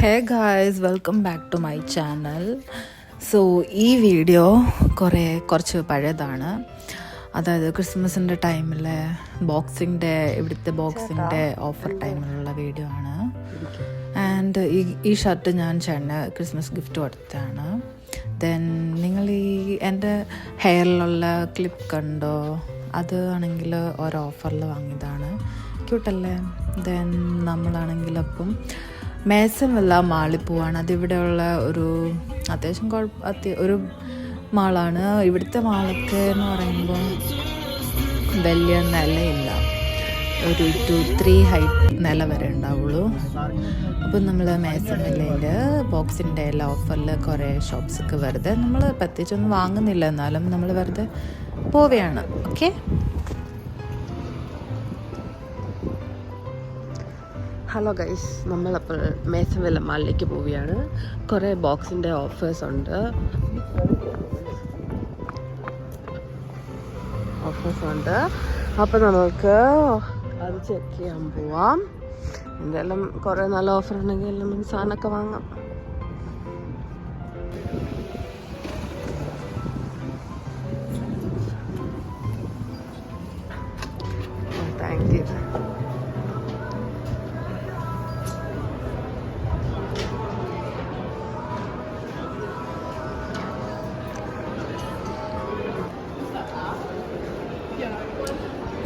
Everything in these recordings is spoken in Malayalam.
Hey guys, welcome back to my channel. So ഈ വീഡിയോ കുറച്ച് പഴയതാണ്. അതായത് ക്രിസ്മസിൻ്റെ ടൈമിലെ ബോക്സിംഗ് ഡേ, ഇവിടുത്തെ ബോക്സിംഗ് ഡേ ഓഫർ ടൈമിലുള്ള വീഡിയോ ആണ്. ആൻഡ് ഈ ഷർട്ട് ഞാൻ ചേട്ടന് ക്രിസ്മസ് ഗിഫ്റ്റ് കൊടുത്തതാണ്. ദെൻ നിങ്ങൾ എൻ്റെ ഹെയറിലുള്ള ക്ലിപ്പ് കണ്ടോ? അത് ആണെങ്കിൽ ഒരു ഓഫറിൽ വാങ്ങിയതാണ്. ക്യൂട്ടല്ലേ? ദെൻ നമ്മളാണെങ്കിൽ അപ്പം മേസൻവില്ല മാളിൽ പോവാണ്. അതിവിടെയുള്ള ഒരു അത്യാവശ്യം ഒരു മാളാണ്. ഇവിടുത്തെ മാളൊക്കെ എന്ന് പറയുമ്പോൾ വലിയ നിലയില്ല, ഒരു 2-3 ഹൈറ്റ് നില വരെ ഉണ്ടാവുള്ളൂ. അപ്പം നമ്മൾ മേസൻവില്ലയിൽ ബോക്സിംഗ് ഡേ എല്ലാ ഓഫറിൽ കുറേ ഷോപ്സൊക്കെ വെറുതെ നമ്മൾ പ്രത്യേകിച്ചൊന്നും വാങ്ങുന്നില്ല, എന്നാലും നമ്മൾ വെറുതെ പോവുകയാണ്. ഓക്കെ, ഹലോ ഗൈസ്, നമ്മളപ്പോൾ മേസൻവില്ല മാളിലേക്ക് പോവുകയാണ്. കുറേ ബോക്സിൻ്റെ ഓഫേഴ്സ് ഉണ്ട്. അപ്പോൾ നമുക്ക് അത് ചെക്ക് ചെയ്യാൻ പോവാം. എന്തെല്ലാം കുറേ നല്ല ഓഫർ ഉണ്ടെങ്കിൽ നമുക്ക് സാധനമൊക്കെ വാങ്ങാം. Thank you.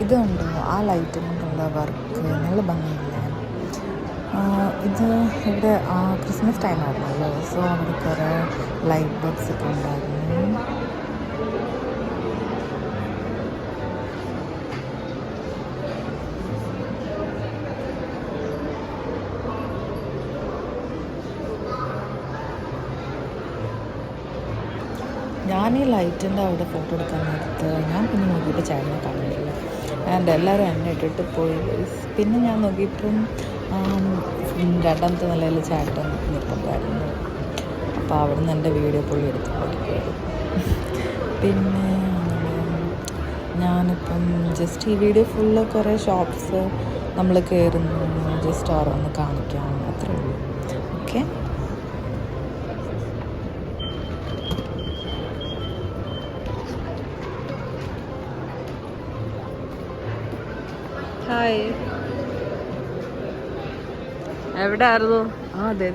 ഇതുണ്ടോ ആ ലൈറ്റ് കൊണ്ടുള്ള വർക്ക്? നല്ല ഭംഗിയില്ലേ? ഇത് ഇവിടെ ക്രിസ്മസ് ടൈം ആയിരുന്നല്ലോ, സോ അവിടെ കുറേ ലൈറ്റ് ബൾബ്സ് ഒക്കെ ഉണ്ടായിരുന്നു. ഞാൻ ഈ ലൈറ്റിൻ്റെ അവിടെ ഫോട്ടോ എടുക്കാൻ നേരത്ത് ഞാൻ പിന്നെ നോക്കിയിട്ട് ചേട്ടനെ കണ്ടില്ല. ആൻഡ് എല്ലാവരും എന്നെ ഇട്ടിട്ട് പോയി. പിന്നെ ഞാൻ നോക്കിയപ്പം 2ാമത്തെ നിലയിൽ ചേട്ടൻ നിൽപ്പുണ്ടായിരുന്നു. അപ്പോൾ അവിടെ നിന്ന് എൻ്റെ വീഡിയോ പുള്ളി എടുത്ത് പോയിരിക്കുകയായിരുന്നു. പിന്നെ ഞാനിപ്പം ജസ്റ്റ് ഈ വീഡിയോ ഫുള്ള് കുറേ ഷോപ്സ് നമ്മൾ കയറുന്നു, ജസ്റ്റ് ഓരോന്ന് കാണിക്കാം, അത്രേ ഉള്ളൂ. Okay, hi. എവിടെ ആയിരുന്നു? അതെ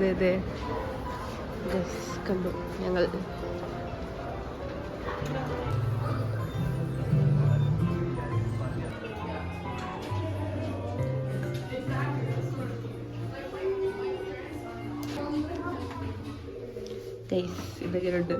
കണ്ടു ഞങ്ങൾ. ഇതൊക്കെയുണ്ട്.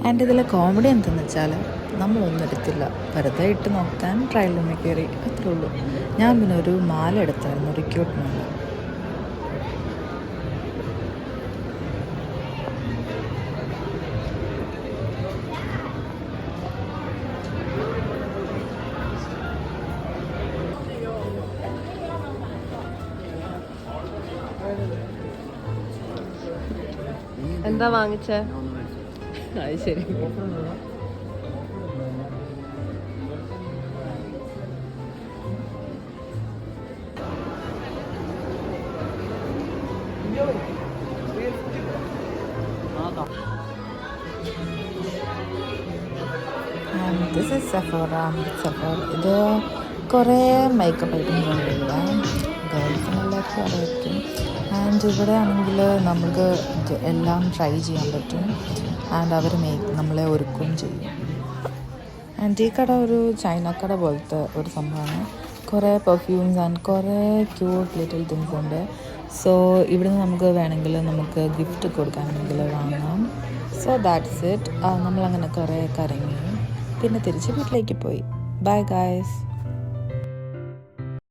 ആൻഡ് ഇതിലെ കോമഡി എന്തെന്ന് വെച്ചാൽ നമ്മളൊന്നും എടുത്തില്ല, വെറുതെ ഇട്ട് നോക്കാൻ ട്രയൽ റൂമിൽ കയറി, അത്രേ ഉള്ളൂ. ഞാൻ പിന്നെ ഒരു മാല എടുത്തായിരുന്നു, ഒരു ക്യൂട്ട് മാല. എന്താ വാങ്ങിച്ചേ? അത് ശരി. This is Sephora. ഇത് കുറേ മേക്കപ്പ് ഐറ്റംസ് ഉണ്ടില്ല, ഗേൾസിനെല്ലാവർക്കും അറിയായിരിക്കും. ആൻഡ് ഇവിടെ ആണെങ്കിൽ നമുക്ക് എല്ലാം ട്രൈ ചെയ്യാൻ പറ്റും. ആൻഡ് അവർ നമ്മളെ ഒരുക്കും ചെയ്യും. ആൻഡ് ഈ കട ഒരു ചൈന കട പോലത്തെ ഒരു സംഭവമാണ്. കുറേ പെർഫ്യൂംസ് ആൻഡ് കുറേ ക്യൂട്ട് ലിറ്റിൽ തിങ്സ് ഉണ്ട്. സോ ഇവിടുന്ന് നമുക്ക് വേണമെങ്കിൽ നമുക്ക് ഗിഫ്റ്റ് കൊടുക്കാനെങ്കിൽ വാങ്ങാം. So that's it. നമ്മളങ്ങനെ കുറേ കറങ്ങി പിന്നെ തിരിച്ച് വീട്ടിലേക്ക് പോയി. Bye guys.